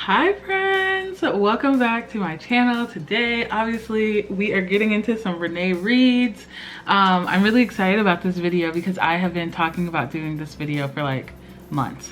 Hi friends, welcome back to my channel. Today obviously we are getting into some Renae reads. I'm really excited about this video because I have been talking about doing this video for like months.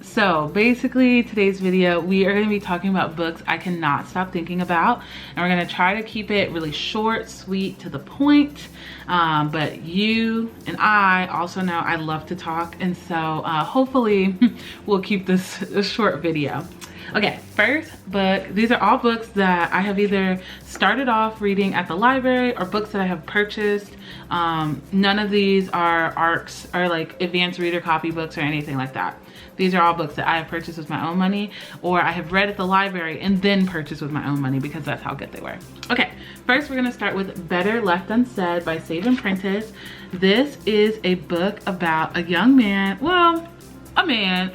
So basically today's video we are going to be talking about books I cannot stop thinking about, and we're going to try to keep it really short, sweet, to the point. But you and I also know I love to talk, and so hopefully we'll keep this a short video. Okay, first book. These are all books that I have either started off reading at the library or books that I have purchased. None of these are ARCs or like advanced reader copy books or anything like that. These are all books that I have purchased with my own money, or I have read at the library and then purchased with my own money because that's how good they were. Okay, first we're gonna start with Better Left Unsaid by Sage & Prentice. This is a book about a young man, well, a man,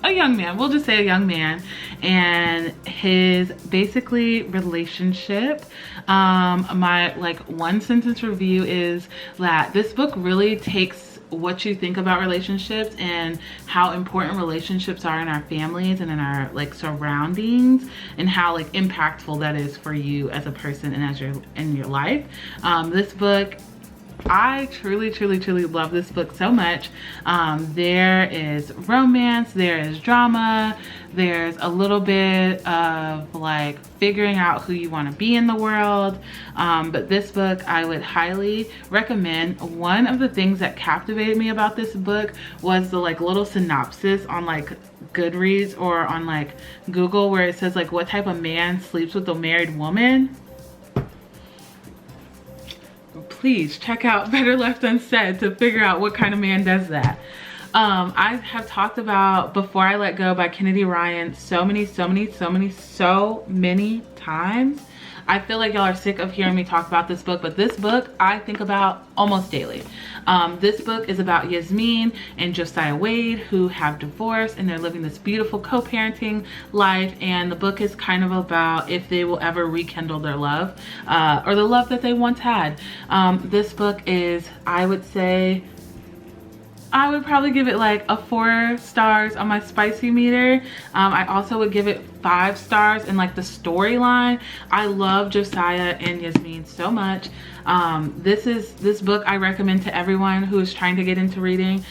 a young man, we'll just say a young man, and his basically relationship. My like one sentence review is that this book really takes what you think about relationships and how important relationships are in our families and in our like surroundings, and how like impactful that is for you as a person and as in your life. This book, I truly love this book so much. There is romance, there is drama, there's a little bit of like figuring out who you want to be in the world. But this book I would highly recommend. One of the things that captivated me about this book was the like little synopsis on like Goodreads or on like Google, where it says like what type of man sleeps with a married woman. Please check out Better Left Unsaid to figure out what kind of man does that. I have talked about Before I Let Go by Kennedy Ryan so many times. I feel like y'all are sick of hearing me talk about this book, but this book I think about almost daily. This book is about Yasmin and Josiah Wade, who have divorced and they're living this beautiful co-parenting life, and the book is kind of about if they will ever rekindle their love, or the love that they once had. This book is, I would say, I would probably give it like a 4 stars on my spicy meter. I also would give it 5 stars in like the storyline. I love Josiah and Yasmin so much. This book I recommend to everyone who is trying to get into reading,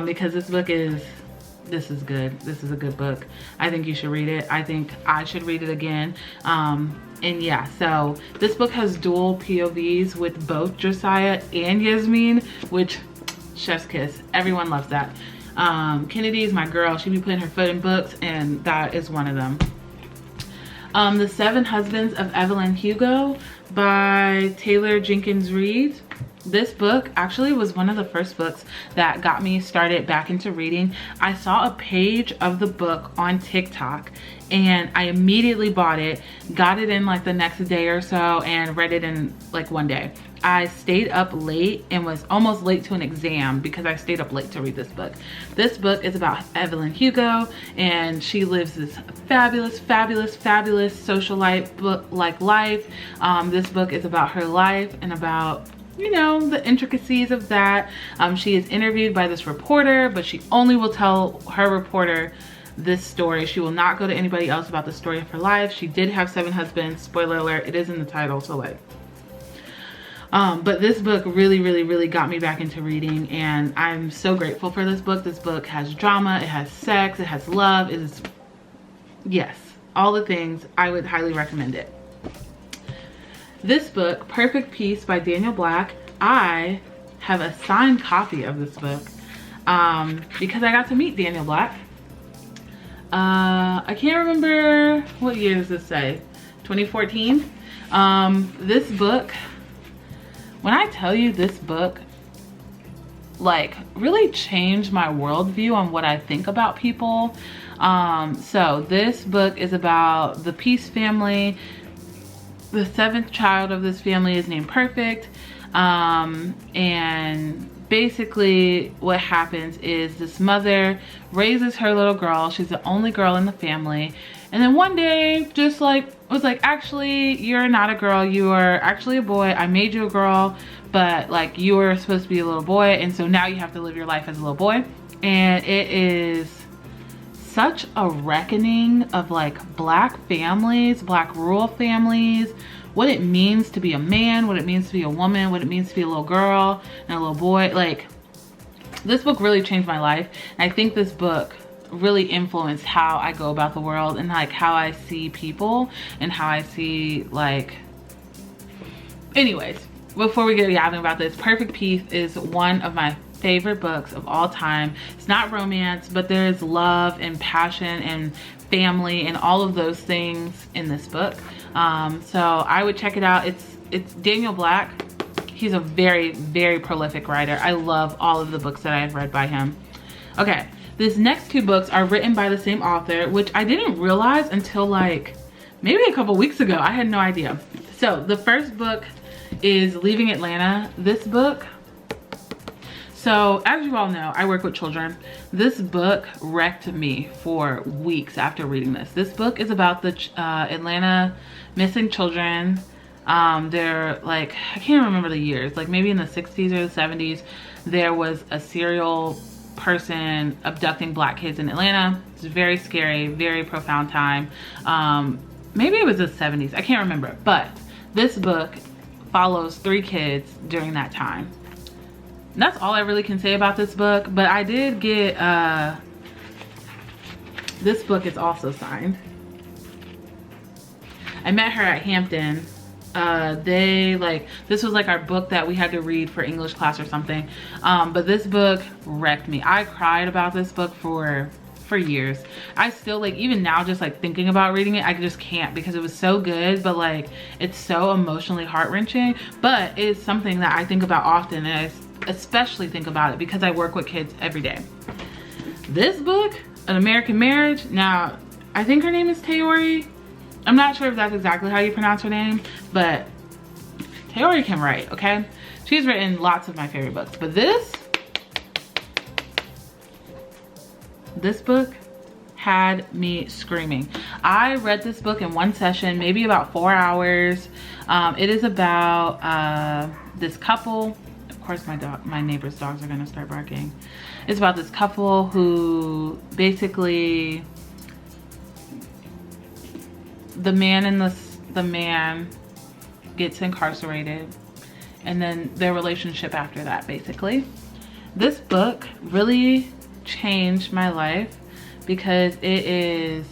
because this is good. This is a good book. I think you should read it. I think I should read it again. And yeah, so this book has dual POVs with both Josiah and Yasmin, which chef's kiss. Everyone loves that. Kennedy is my girl. She be putting her foot in books, and that is one of them. The 7 Husbands of Evelyn Hugo by Taylor Jenkins Reid. This book actually was one of the first books that got me started back into reading. I saw a page of the book on TikTok and I immediately bought it, got it in like the next day or so, and read it in like one day. I stayed up late and was almost late to an exam because I stayed up late to read this book. This book is about Evelyn Hugo, and she lives this fabulous social life. This book is about her life and about, you know, the intricacies of that. She is interviewed by this reporter, but she only will tell her reporter this story. She will not go to anybody else about the story of her life. She did have 7 husbands. Spoiler alert, it is in the title, so like. But this book really got me back into reading, and I'm so grateful for this book. This book has drama, it has sex, it has love, it is, yes, all the things. I would highly recommend it. This book, Perfect Peace by Daniel Black, I have a signed copy of this book because I got to meet Daniel Black. I can't remember, what year does this say? 2014. This book, when I tell you this book like really changed my worldview on what I think about people. So this book is about the Peace family. The 7th child of this family is named Perfect, and basically what happens is this mother raises her little girl. She's the only girl in the family, and then one day just like was like, actually you're not a girl, you are actually a boy. I made you a girl, but like you were supposed to be a little boy, and so now you have to live your life as a little boy. And it is such a reckoning of like Black families, Black rural families, what it means to be a man, what it means to be a woman, what it means to be a little girl and a little boy. Like, this book really changed my life. And I think this book really influenced how I go about the world and like how I see people and how I see like, anyways, before we get yapping about this, Perfect Peace is one of my favorite books of all time. It's not romance, but there's love and passion and family and all of those things in this book. So I would check it out. It's Daniel Black. He's a very, very prolific writer. I love all of the books that I've read by him. Okay, these next two books are written by the same author, which I didn't realize until like maybe a couple weeks ago. I had no idea. So the first book is Leaving Atlanta. This book, so as you all know, I work with children. This book wrecked me for weeks after reading this. This book is about the Atlanta missing children. They're like, I can't remember the years, like maybe in the 60s or the 70s, there was a serial person abducting Black kids in Atlanta. It's very scary, very profound time. Maybe it was the 70s, I can't remember, but this book follows 3 kids during that time. And that's all I really can say about this book, but I did get, this book is also signed. I met her at Hampton. This was like our book that we had to read for English class or something. But this book wrecked me. I cried about this book for years. I still, like, even now, just like thinking about reading it, I just can't, because it was so good, but like it's so emotionally heart-wrenching. But it's something that I think about often, and I especially think about it because I work with kids every day. This book, An American Marriage. Now, I think her name is Taori. I'm not sure if that's exactly how you pronounce her name, but Taori can write, okay? She's written lots of my favorite books, but this book had me screaming. I read this book in one session, maybe about 4 hours. It is about this couple. Of course, my neighbor's dogs are gonna start barking. It's about this couple who basically, the man gets incarcerated, and then their relationship after that, basically. This book really changed my life because it's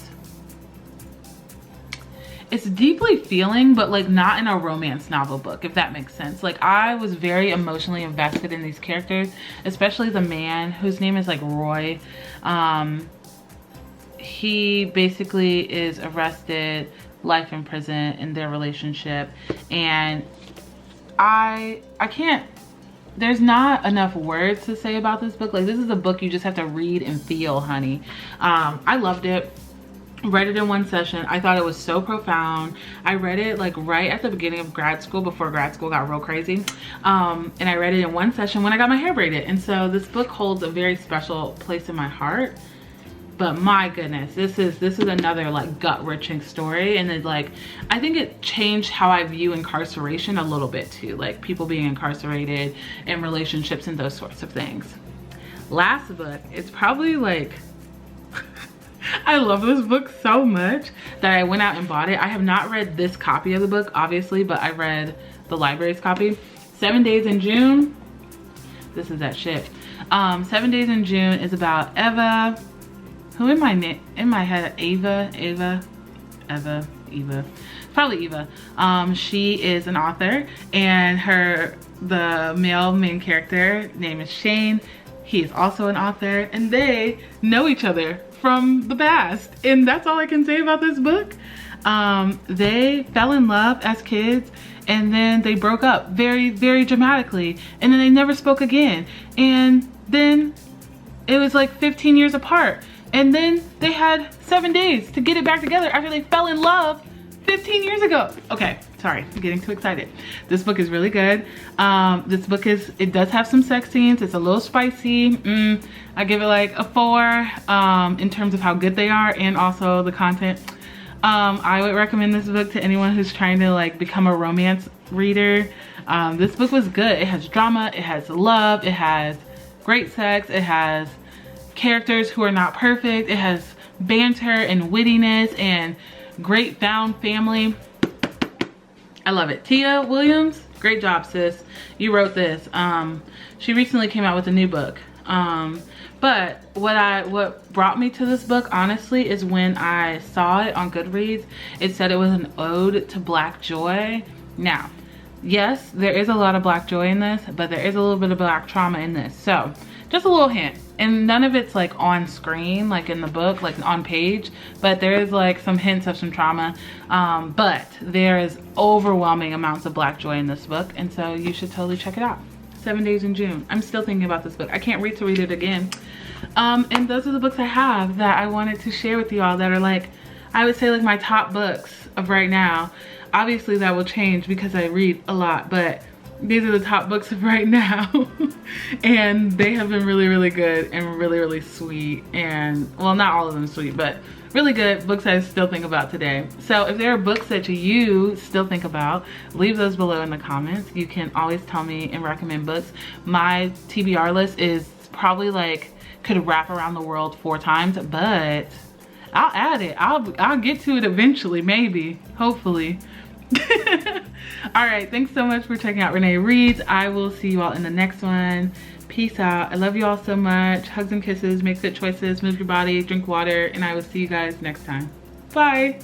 deeply feeling, but like not in a romance novel book, if that makes sense. Like, I was very emotionally invested in these characters, especially the man whose name is like Roy. He basically is arrested, life in prison in their relationship, and I can't, there's not enough words to say about this book. Like, this is a book you just have to read and feel, honey. I loved it. Read it in one session. I thought it was so profound. I read it like right at the beginning of grad school, before grad school got real crazy. And I read it in one session when I got my hair braided. And so this book holds a very special place in my heart. But my goodness, this is another like gut-wrenching story. And it, like, I think it changed how I view incarceration a little bit too, like people being incarcerated and relationships and those sorts of things. Last book, it's probably like I love this book so much that I went out and bought it. I have not read this copy of the book, obviously, but I read the library's copy. 7 Days in June. This is that shit. 7 Days in June is about Eva. Who in my head? Eva. Probably Eva. She is an author, and the male main character name is Shane. He is also an author, and they know each other from the past, and that's all I can say about this book. They fell in love as kids, and then they broke up very, very dramatically, and then they never spoke again, and then it was like 15 years apart, and then they had 7 days to get it back together after they fell in love 15 years ago. Okay, sorry, I'm getting too excited. This book is really good. This book it does have some sex scenes. It's a little spicy. I give it like a 4 in terms of how good they are, and also the content. I would recommend this book to anyone who's trying to like become a romance reader. This book was good. It has drama, it has love, it has great sex, it has characters who are not perfect, it has banter and wittiness and great found family. I love it. Tia Williams, great job, sis. You wrote this. She recently came out with a new book. But what brought me to this book, honestly, is when I saw it on Goodreads. It said it was an ode to Black joy. Now, yes, there is a lot of Black joy in this, but there is a little bit of Black trauma in this. So, just a little hint. And none of it's like on screen, like in the book, like on page, but there is like some hints of some trauma. But there is overwhelming amounts of Black joy in this book, and so you should totally check it out. 7 Days in June. I'm still thinking about this book. I can't wait to read it again. And those are the books I have that I wanted to share with you all that are like, I would say like my top books of right now. Obviously that will change because I read a lot, but these are the top books of right now. And they have been really, really good and really, really sweet. And well, not all of them sweet, but really good books I still think about today. So if there are books that you still think about, leave those below in the comments. You can always tell me and recommend books. My TBR list is probably like, could wrap around the world 4 times, but I'll add it. I'll get to it eventually, maybe, hopefully. All right, thanks so much for checking out Renae Reads. I will see you all in the next one. Peace out. I love you all so much. Hugs and kisses. Make good choices. Move your body. Drink water. And I will see you guys next time. Bye.